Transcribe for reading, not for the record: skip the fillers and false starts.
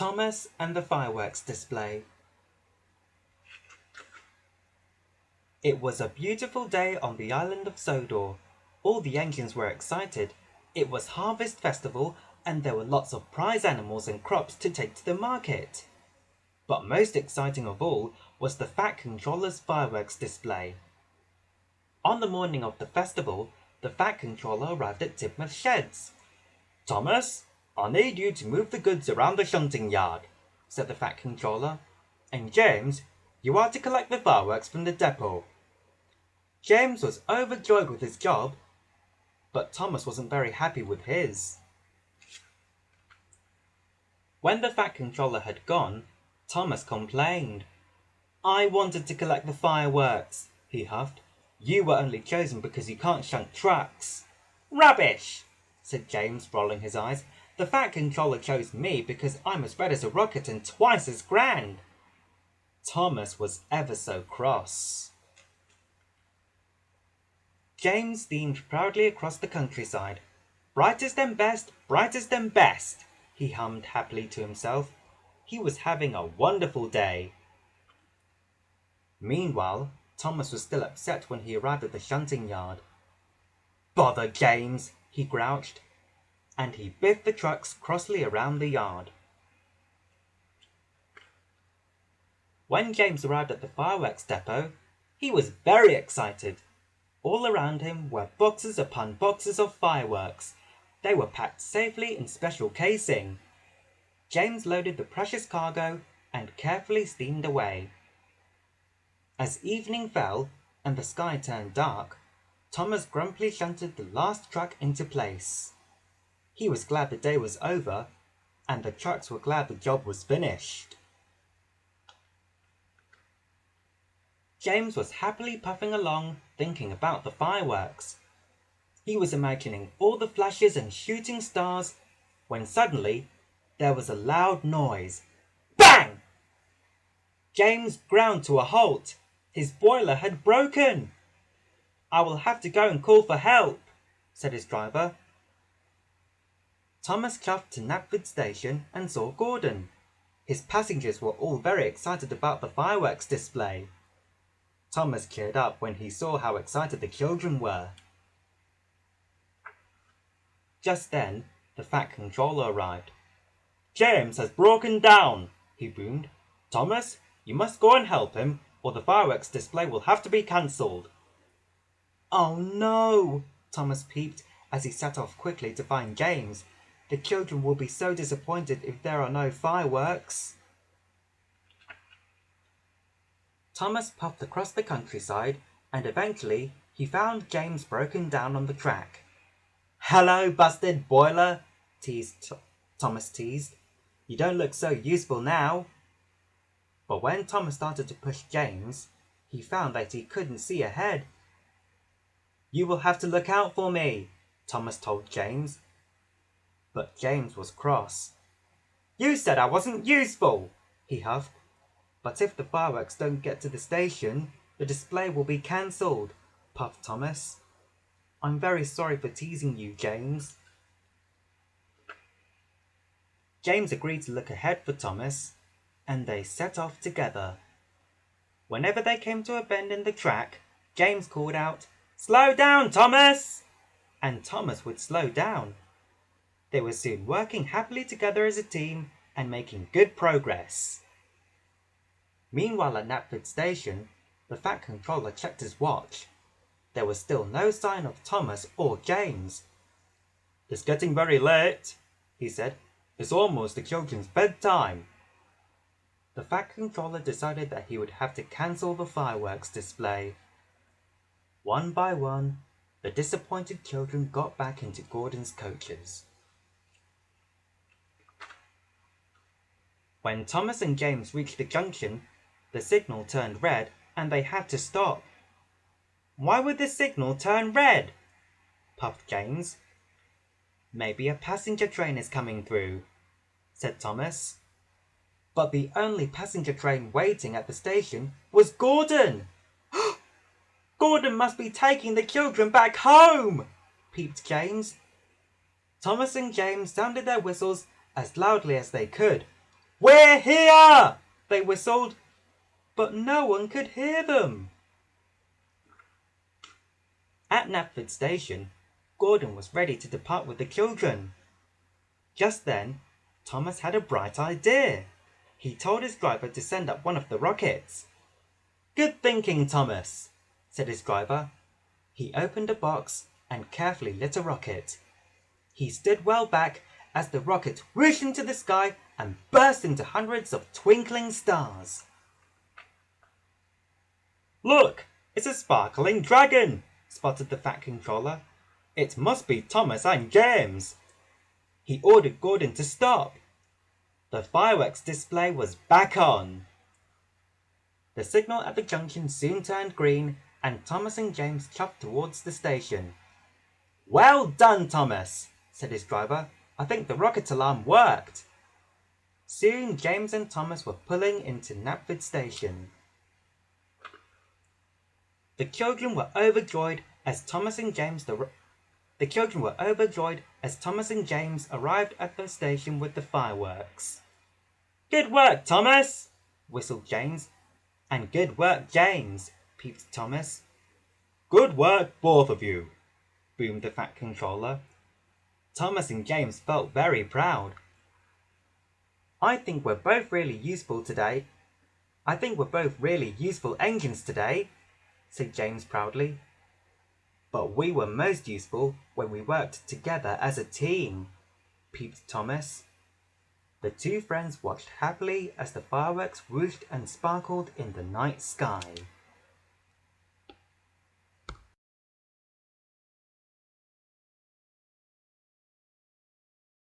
Thomas and the fireworks display. It was a beautiful day on the island of Sodor. All the engines were excited. It was Harvest Festival and there were lots of prize animals and crops to take to the market. But most exciting of all was the Fat Controller's fireworks display. On the morning of the festival, the Fat Controller arrived at Tidmouth's sheds. "Thomas, I need you to move the goods around the shunting yard," said the Fat Controller. "And James, you are to collect the fireworks from the depot." James was overjoyed with his job, but Thomas wasn't very happy with his. When the Fat Controller had gone, Thomas complained. "I wanted to collect the fireworks," he huffed. "You were only chosen because you can't shunt trucks." "Rubbish," said James, rolling his eyes. "The Fat Controller chose me because I'm as red as a rocket and twice as grand." Thomas was ever so cross. James steamed proudly across the countryside. "Brightest and best, brightest and best," he hummed happily to himself. He was having a wonderful day. Meanwhile, Thomas was still upset when he arrived at the shunting yard. "Bother James," he grouched, and he biffed the trucks crossly around the yard. When James arrived at the fireworks depot, he was very excited. All around him were boxes upon boxes of fireworks. They were packed safely in special casing. James loaded the precious cargo and carefully steamed away. As evening fell and the sky turned dark, Thomas grumpily shunted the last truck into place. He was glad the day was over, and the trucks were glad the job was finished. James was happily puffing along, thinking about the fireworks. He was imagining all the flashes and shooting stars, when suddenly there was a loud noise. Bang! James ground to a halt. His boiler had broken. "I will have to go and call for help," said his driver. Thomas chuffed to Knapford Station and saw Gordon. His passengers were all very excited about the fireworks display. Thomas cheered up when he saw how excited the children were. Just then, the Fat Controller arrived. "James has broken down," he boomed. "Thomas, you must go and help him, or the fireworks display will have to be cancelled." "Oh no," Thomas peeped as he set off quickly to find James. "The children will be so disappointed if there are no fireworks." Thomas puffed across the countryside and eventually he found James broken down on the track. "Hello, busted boiler," Thomas teased. "You don't look so useful now." But when Thomas started to push James, he found that he couldn't see ahead. "You will have to look out for me," Thomas told James. But James was cross. "You said I wasn't useful," he huffed. "But if the fireworks don't get to the station, the display will be cancelled," puffed Thomas. "I'm very sorry for teasing you, James." James agreed to look ahead for Thomas, and they set off together. Whenever they came to a bend in the track, James called out, "Slow down, Thomas!" And Thomas would slow down. They were soon working happily together as a team and making good progress. Meanwhile at Knapford Station, the Fat Controller checked his watch. There was still no sign of Thomas or James. "It's getting very late," he said. "It's almost the children's bedtime." The Fat Controller decided that he would have to cancel the fireworks display. One by one, the disappointed children got back into Gordon's coaches. When Thomas and James reached the junction, the signal turned red and they had to stop. "Why would the signal turn red?" puffed James. "Maybe a passenger train is coming through," said Thomas. But the only passenger train waiting at the station was Gordon. "Gordon must be taking the children back home," peeped James. Thomas and James sounded their whistles as loudly as they could. "We're here!" they whistled, but no one could hear them. At Knapford Station, Gordon was ready to depart with the children. Just then, Thomas had a bright idea. He told his driver to send up one of the rockets. "Good thinking, Thomas," said his driver. He opened a box and carefully lit a rocket. He stood well back as the rocket whooshed into the sky and burst into hundreds of twinkling stars. "Look, it's a sparkling dragon," spotted the Fat Controller. "It must be Thomas and James." He ordered Gordon to stop. The fireworks display was back on. The signal at the junction soon turned green, and Thomas and James chopped towards the station. "Well done, Thomas," said his driver. "I think the rocket alarm worked." Soon James and Thomas were pulling into Knapford Station. The children were overjoyed as Thomas and James arrived at the station with the fireworks. "Good work, Thomas," whistled James. "And good work, James," peeped Thomas. "Good work, both of you," boomed the Fat Controller. Thomas and James felt very proud. I think we're both really useful engines today," said James proudly. "But we were most useful when we worked together as a team," peeped Thomas. The two friends watched happily as the fireworks whooshed and sparkled in the night sky.